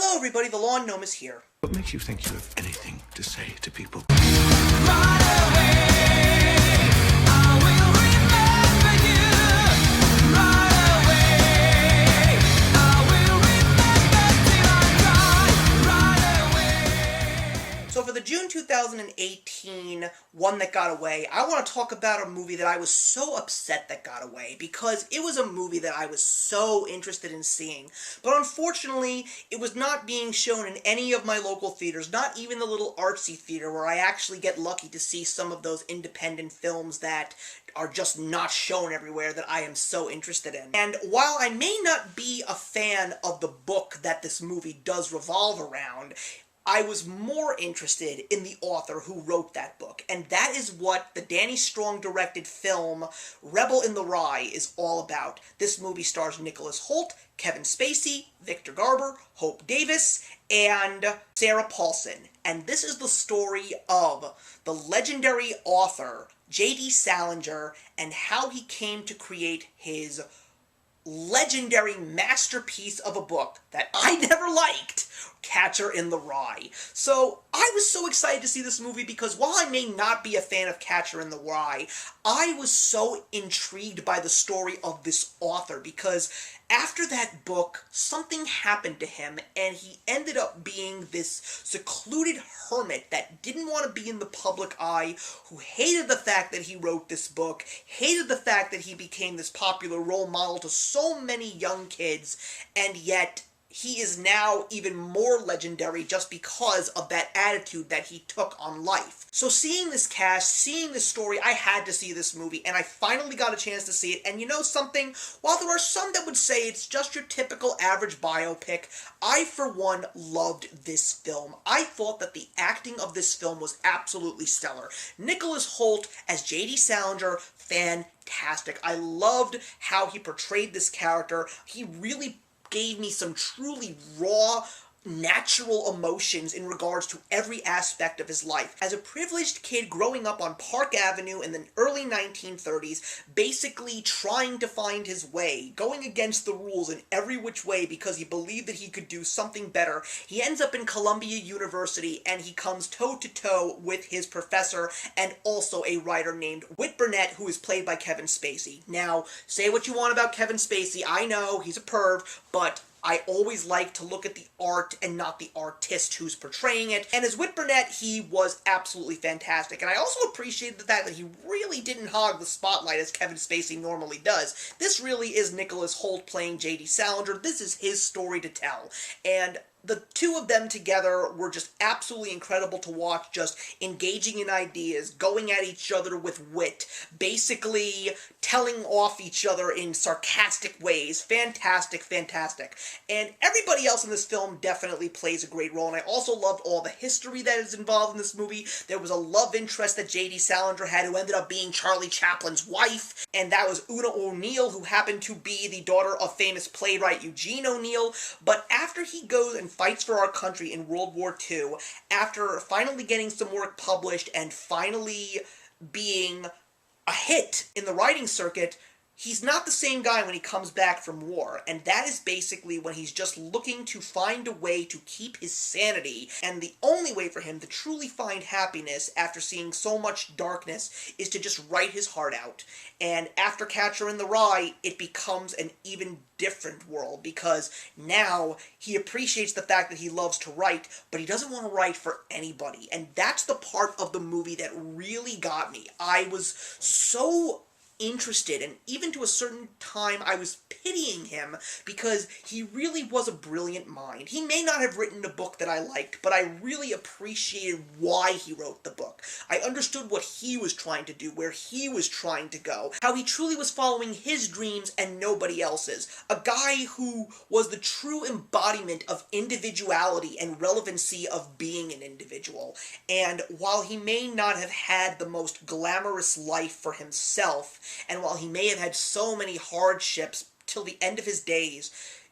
Hello everybody, the Lawn Gnome is here. What makes you think you have anything to say to people? So for the June 2018 One That Got Away, I want to talk about a movie that I was so upset that got away, because it was a movie that I was so interested in seeing. But unfortunately, it was not being shown in any of my local theaters, not even the little artsy theater where I actually get lucky to see some of those independent films that are just not shown everywhere that I am so interested in. And while I may not be a fan of the book that this movie does revolve around, I was more interested in the author who wrote that book, and that is what the Danny Strong-directed film In The Rye is all about. This movie stars Nicholas Hoult, Kevin Spacey, Victor Garber, Hope Davis, and Sarah Paulson. And this is the story of the legendary author J.D. Salinger and how he came to create his legendary masterpiece of a book that I never liked, Catcher in the Rye. So I was so excited to see this movie because while I may not be a fan of Catcher in the Rye, I was so intrigued by the story of this author because after that book, something happened to him and he ended up being this secluded hermit that didn't want to be in the public eye, who hated the fact that he wrote this book, hated the fact that he became this popular role model to so many young kids, and yet he is now even more legendary just because of that attitude that he took on life. So seeing this cast, seeing this story, I had to see this movie, and I finally got a chance to see it. And you know something? While there are some that would say it's just your typical average biopic, I, for one, loved this film. I thought that the acting of this film was absolutely stellar. Nicholas Hoult as J.D. Salinger, fantastic. I loved how he portrayed this character. He really gave me some truly raw, natural emotions in regards to every aspect of his life. As a privileged kid growing up on Park Avenue in the early 1930s, basically trying to find his way, going against the rules in every which way because he believed that he could do something better, he ends up in Columbia University and he comes toe-to-toe with his professor and also a writer named Whit Burnett, who is played by Kevin Spacey. Now, say what you want about Kevin Spacey, I know he's a perv, but I always like to look at the art and not the artist who's portraying it. And as Whit Burnett, he was absolutely fantastic. And I also appreciated the fact that he really didn't hog the spotlight as Kevin Spacey normally does. This really is Nicholas Hoult playing J.D. Salinger. This is his story to tell. And the two of them together were just absolutely incredible to watch, just engaging in ideas, going at each other with wit, basically telling off each other in sarcastic ways. Fantastic, fantastic. And everybody else in this film definitely plays a great role, and I also loved all the history that is involved in this movie. There was a love interest that J.D. Salinger had who ended up being Charlie Chaplin's wife, and that was Una O'Neill, who happened to be the daughter of famous playwright Eugene O'Neill. But after he goes and fights for our country in World War II, after finally getting some work published and finally being a hit in the writing circuit, he's not the same guy when he comes back from war, and that is basically when he's just looking to find a way to keep his sanity, and the only way for him to truly find happiness after seeing so much darkness is to just write his heart out. And after Catcher in the Rye, it becomes an even different world, because now he appreciates the fact that he loves to write, but he doesn't want to write for anybody, and that's the part of the movie that really got me. I was so interested, and even to a certain time I was pitying him because he really was a brilliant mind. He may not have written a book that I liked, but I really appreciated why he wrote the book. I understood what he was trying to do, where he was trying to go, how he truly was following his dreams and nobody else's. A guy who was the true embodiment of individuality and relevancy of being an individual. And while he may not have had the most glamorous life for himself, and while he may have had so many hardships till the end of his days,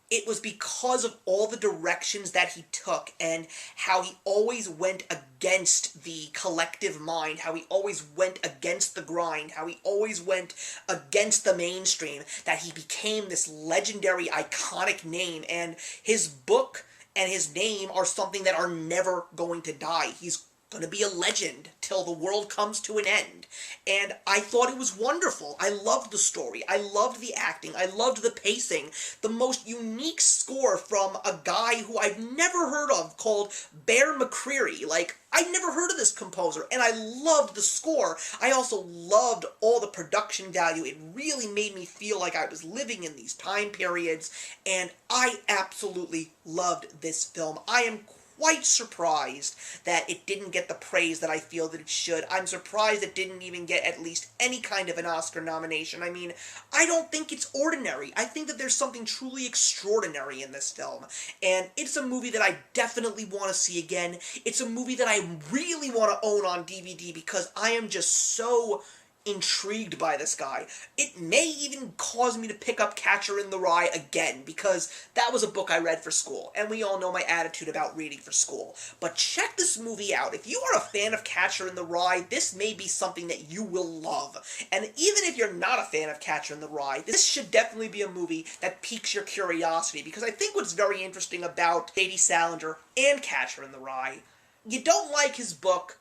it was because of all the directions that he took and how he always went against the collective mind, how he always went against the grind, how he always went against the mainstream, that he became this legendary, iconic name. And his book and his name are something that are never going to die. He's going to be a legend till the world comes to an end. And I thought it was wonderful. I loved the story. I loved the acting. I loved the pacing. The most unique score from a guy who I've never heard of called Bear McCreary. Like, I'd never heard of this composer, and I loved the score. I also loved all the production value. It really made me feel like I was living in these time periods, and I absolutely loved this film. I am quite surprised that it didn't get the praise that I feel that it should. I'm surprised it didn't even get at least any kind of an Oscar nomination. I mean, I don't think it's ordinary. I think that there's something truly extraordinary in this film. And it's a movie that I definitely want to see again. It's a movie that I really want to own on DVD because I am just so intrigued by this guy. It may even cause me to pick up Catcher in the Rye again, because that was a book I read for school, and we all know my attitude about reading for school. But check this movie out. If you are a fan of Catcher in the Rye, this may be something that you will love. And even if you're not a fan of Catcher in the Rye, this should definitely be a movie that piques your curiosity, because I think what's very interesting about J.D. Salinger and Catcher in the Rye, you don't like his book,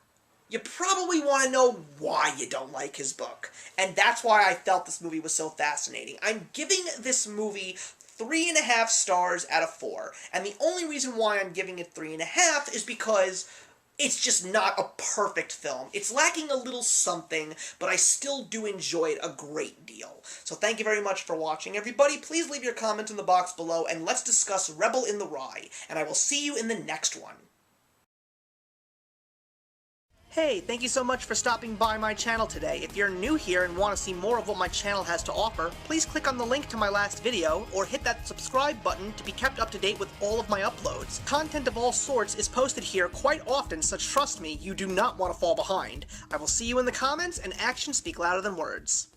you probably want to know why you don't like his book. And that's why I felt this movie was so fascinating. I'm giving this movie 3.5 stars out of 4. And the only reason why I'm giving it 3.5 is because it's just not a perfect film. It's lacking a little something, but I still do enjoy it a great deal. So thank you very much for watching, everybody. Please leave your comments in the box below, and let's discuss Rebel in the Rye. And I will see you in the next one. Hey, thank you so much for stopping by my channel today. If you're new here and want to see more of what my channel has to offer, please click on the link to my last video, or hit that subscribe button to be kept up to date with all of my uploads. Content of all sorts is posted here quite often, so trust me, you do not want to fall behind. I will see you in the comments, and actions speak louder than words.